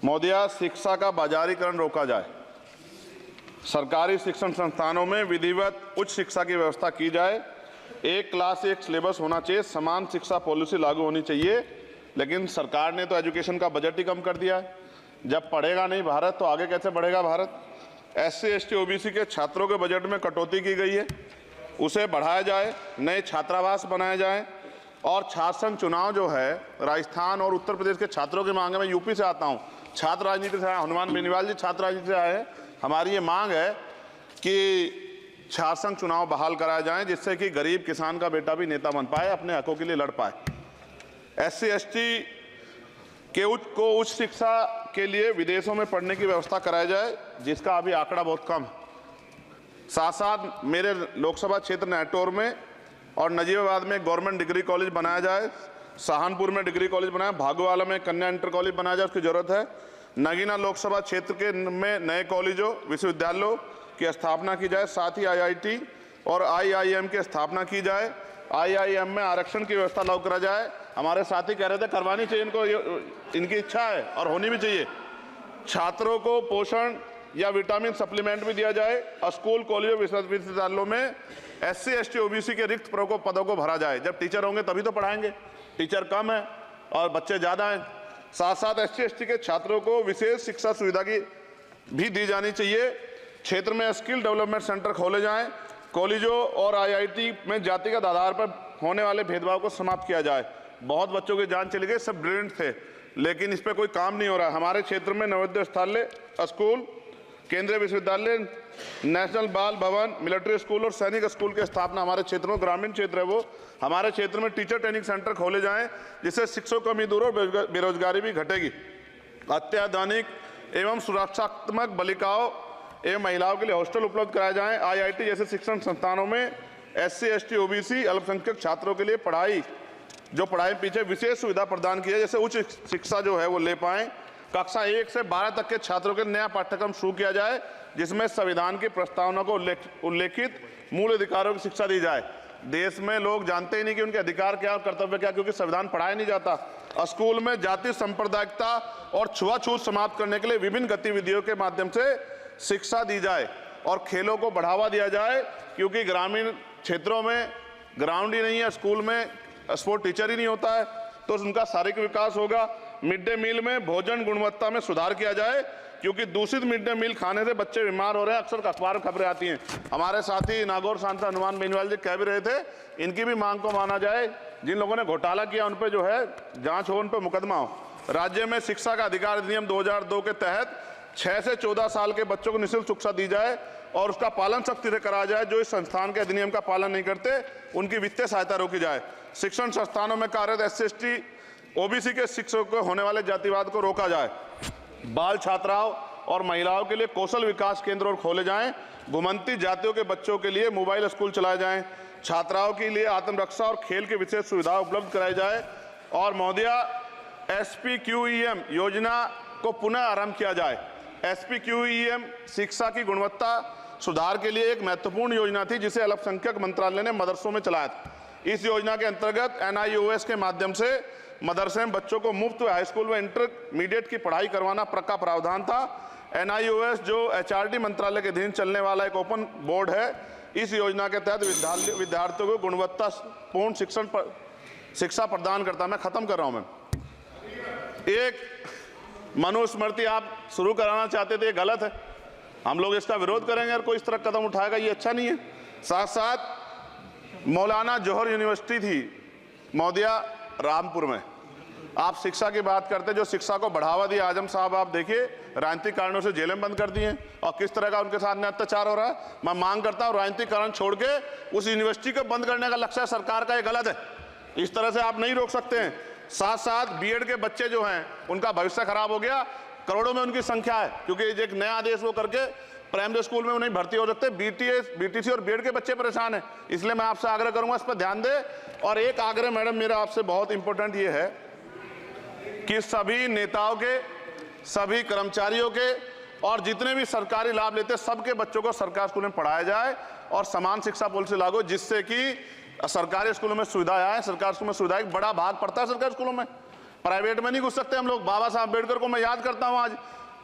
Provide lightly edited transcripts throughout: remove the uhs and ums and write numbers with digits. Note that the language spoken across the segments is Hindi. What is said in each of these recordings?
महोदया, शिक्षा का बाजारीकरण रोका जाए। सरकारी शिक्षण संस्थानों में विधिवत उच्च शिक्षा की व्यवस्था की जाए। एक क्लास एक सिलेबस होना चाहिए। समान शिक्षा पॉलिसी लागू होनी चाहिए। लेकिन सरकार ने तो एजुकेशन का बजट ही कम कर दिया है। जब पढ़ेगा नहीं भारत तो आगे कैसे बढ़ेगा भारत। SC ST OBC के छात्रों के बजट में कटौती की गई है, उसे बढ़ाया जाए। नए छात्रावास बनाए जाए और छात्र संघ चुनाव जो है राजस्थान और उत्तर प्रदेश के छात्रों की मांग है। मैं यूपी से आता हूँ, छात्र राजनीति से आया। हनुमान बेनीवाल जी छात्र राजनीति से आए हैं। हमारी ये मांग है कि छात्र संघ चुनाव बहाल कराए जाएं, जिससे कि गरीब किसान का बेटा भी नेता बन पाए, अपने हकों के लिए लड़ पाए। SC ST के उच्च शिक्षा के लिए विदेशों में पढ़ने की व्यवस्था कराई जाए, जिसका अभी आंकड़ा बहुत कम है। साथ साथ मेरे लोकसभा क्षेत्र नैटौर में और नजीबाबाद में गवर्नमेंट डिग्री कॉलेज बनाया जाए। सहारनपुर में डिग्री कॉलेज बनाया, भागोवाला में कन्या इंटर कॉलेज बनाया जाए, उसकी जरूरत है। नगीना लोकसभा क्षेत्र के में नए कॉलेजों विश्वविद्यालयों की स्थापना की जाए। साथ ही IIT और IIM की स्थापना की जाए। IIM में आरक्षण की व्यवस्था लागू करा जाए। हमारे साथी कह रहे थे करवानी चाहिए इनको, इनकी इच्छा है और होनी भी चाहिए। छात्रों को पोषण या विटामिन सप्लीमेंट भी दिया जाए। स्कूल कॉलेजों विश्वविद्यालयों में SC ST OBC के रिक्त पदों को भरा जाए। जब टीचर होंगे तभी तो पढ़ाएंगे, टीचर कम है और बच्चे ज़्यादा हैं। साथ साथ SC ST के छात्रों को विशेष शिक्षा सुविधा की भी दी जानी चाहिए। क्षेत्र में स्किल डेवलपमेंट सेंटर खोले जाएं। कॉलेजों और IIT में जातिगत आधार पर होने वाले भेदभाव को समाप्त किया जाए। बहुत बच्चों की जान चली गई, सब ब्रिलियंट थे, लेकिन इस पर कोई काम नहीं हो रहा है। हमारे क्षेत्र में नवोदय विद्यालय स्कूल, केंद्रीय विश्वविद्यालय, नेशनल बाल भवन, मिलिट्री स्कूल और सैनिक स्कूल की स्थापना हमारे क्षेत्र में, ग्रामीण क्षेत्र है वो, हमारे क्षेत्र में टीचर ट्रेनिंग सेंटर खोले जाएं, जिससे शिक्षकों की कमी दूर और बेरोजगारी भी घटेगी। अत्याधुनिक एवं सुरक्षात्मक बालिकाओं एवं महिलाओं के लिए हॉस्टल उपलब्ध कराए जाएं। IIT जैसे शिक्षण संस्थानों में SC ST OBC अल्पसंख्यक छात्रों के लिए पढ़ाई पीछे विशेष सुविधा प्रदान की है, जैसे उच्च शिक्षा जो है वो ले पाएं। कक्षा 1 से 12 तक के छात्रों के नया पाठ्यक्रम शुरू किया जाए, जिसमें संविधान की प्रस्तावना को उल्लेखित मूल अधिकारों की शिक्षा दी जाए। देश में लोग जानते ही नहीं कि उनके अधिकार क्या और कर्तव्य क्या, क्योंकि संविधान पढ़ाया नहीं जाता। स्कूल में जाति सांप्रदायिकता और छुआछूत समाप्त करने के लिए विभिन्न गतिविधियों के माध्यम से शिक्षा दी जाए और खेलों को बढ़ावा दिया जाए, क्योंकि ग्रामीण क्षेत्रों में ग्राउंड ही नहीं है, स्कूल में स्पोर्ट टीचर ही नहीं होता है, तो उनका शारीरिक विकास होगा। मिड डे मील में भोजन गुणवत्ता में सुधार किया जाए, क्योंकि दूषित मिड डे मील खाने से बच्चे बीमार हो रहे हैं। अक्सर अखबार में खबरें आती हैं। हमारे साथी नागौर सांसद हनुमान बेनीवाल जी कह भी रहे थे, इनकी भी मांग को माना जाए। जिन लोगों ने घोटाला किया उन पर जो है जांच हो, उन पर मुकदमा हो। राज्य में शिक्षा का अधिकार अधिनियम 2002 के तहत 6 से 14 साल के बच्चों को निःशुल्क शिक्षा दी जाए और उसका पालन सख्ती से कराया जाए। जो इस संस्थान के अधिनियम का पालन नहीं करते उनकी वित्तीय सहायता रोकी जाए। शिक्षण संस्थानों में कार्यरत SC ST OBC के शिक्षकों को होने वाले जातिवाद को रोका जाए। बाल छात्राओं और महिलाओं के लिए कौशल विकास केंद्र और खोले जाएं। घुमंती जातियों के बच्चों के लिए मोबाइल स्कूल चलाए जाएं। छात्राओं के लिए आत्मरक्षा और खेल की विशेष सुविधा उपलब्ध कराई जाए। और महोदया, SPQEM योजना को पुनः आरंभ किया जाए। SPQEM शिक्षा की गुणवत्ता सुधार के लिए एक महत्वपूर्ण योजना थी, जिसे अल्पसंख्यक मंत्रालय ने मदरसों में चलाया था। इस योजना के अंतर्गत NIOS के माध्यम से मदरसे में बच्चों को मुफ्त हाई स्कूल में इंटरमीडिएट की पढ़ाई करवाना का प्रावधान था। NIOS जो HRD मंत्रालय के अधीन चलने वाला एक ओपन बोर्ड है, इस योजना के तहत विद्यार्थियों को गुणवत्तापूर्ण शिक्षा प्रदान करता। मैं खत्म कर रहा हूं। मैं एक मनुस्मृति आप शुरू कराना चाहते थे, ये गलत है। हम लोग इसका विरोध करेंगे और कोई इस तरह कदम उठाएगा, ये अच्छा नहीं है। साथ साथ मौलाना जौहर यूनिवर्सिटी थी महोदया रामपुर में, आप शिक्षा की बात करते, जो शिक्षा को बढ़ावा दिया आजम साहब, आप देखिए राजनीतिक कारणों से जेलें बंद कर दी हैं और किस तरह का उनके साथ अत्याचार हो रहा है। मैं मांग करता हूं राजनीतिक कारण छोड़ के उस यूनिवर्सिटी को बंद करने का लक्ष्य सरकार का, ये गलत है। इस तरह से आप नहीं रोक सकते हैं। साथ साथ BEd के बच्चे जो हैं उनका भविष्य खराब हो गया, करोड़ों में उनकी संख्या है, क्योंकि एक नया आदेश वो करके प्राइमरी स्कूल में नहीं भर्ती हो सकते। BTC और BEd के बच्चे परेशान हैं। इसलिए मैं आपसे आग्रह करूंगा इस पर ध्यान दें। और एक आग्रह मैडम मेरा आपसे बहुत इंपॉर्टेंट ये है कि सभी नेताओं के, सभी कर्मचारियों के और जितने भी सरकारी लाभ लेते हैं सबके बच्चों को सरकारी स्कूल में पढ़ाया जाए और समान शिक्षा पॉलिसी लागू, जिससे कि सरकारी स्कूलों में सुविधाएं आए। सरकारी स्कूलों में सुविधाएं बड़ा भाग पड़ता है सरकारी स्कूलों में। प्राइवेट में नहीं घुस सकते हम लोग। बाबा साहब अम्बेडकर को मैं याद करता हूं आज,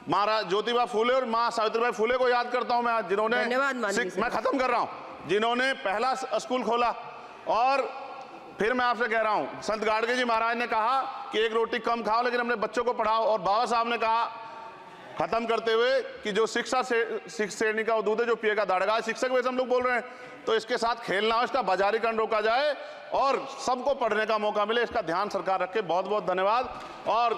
महाराज ज्योतिबा फूले और मां सावित्रीबाई फूले को याद करता हूं मैं आज, जिन्होंने, मैं खत्म कर रहा हूं, जिन्होंने पहला स्कूल खोला। और फिर मैं आपसे कह रहा हूं, संत गाडगे जी महाराज ने कहा कि एक रोटी कम खाओ लेकिन अपने बच्चों को पढ़ाओ। और बाबा साहब ने कहा खत्म करते हुए कि जो शिक्षा श्रेणी का दूध है जो पिएगा दाड़ेगा। शिक्षक वैसे हम लोग बोल रहे हैं, तो इसके साथ खेलना हो, इसका बाजारीकरण रोका जाए और सबको पढ़ने का मौका मिले, इसका ध्यान सरकार रखे। बहुत बहुत धन्यवाद। और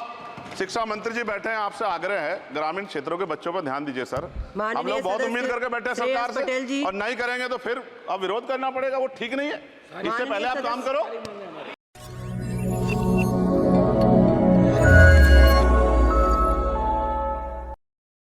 शिक्षा मंत्री जी बैठे हैं, आपसे आग्रह है ग्रामीण क्षेत्रों के बच्चों पर ध्यान दीजिए सर। हम लोग बहुत उम्मीद करके बैठे हैं सरकार से, और नहीं करेंगे तो फिर अब विरोध करना पड़ेगा, वो ठीक नहीं है। इससे पहले आप काम करो।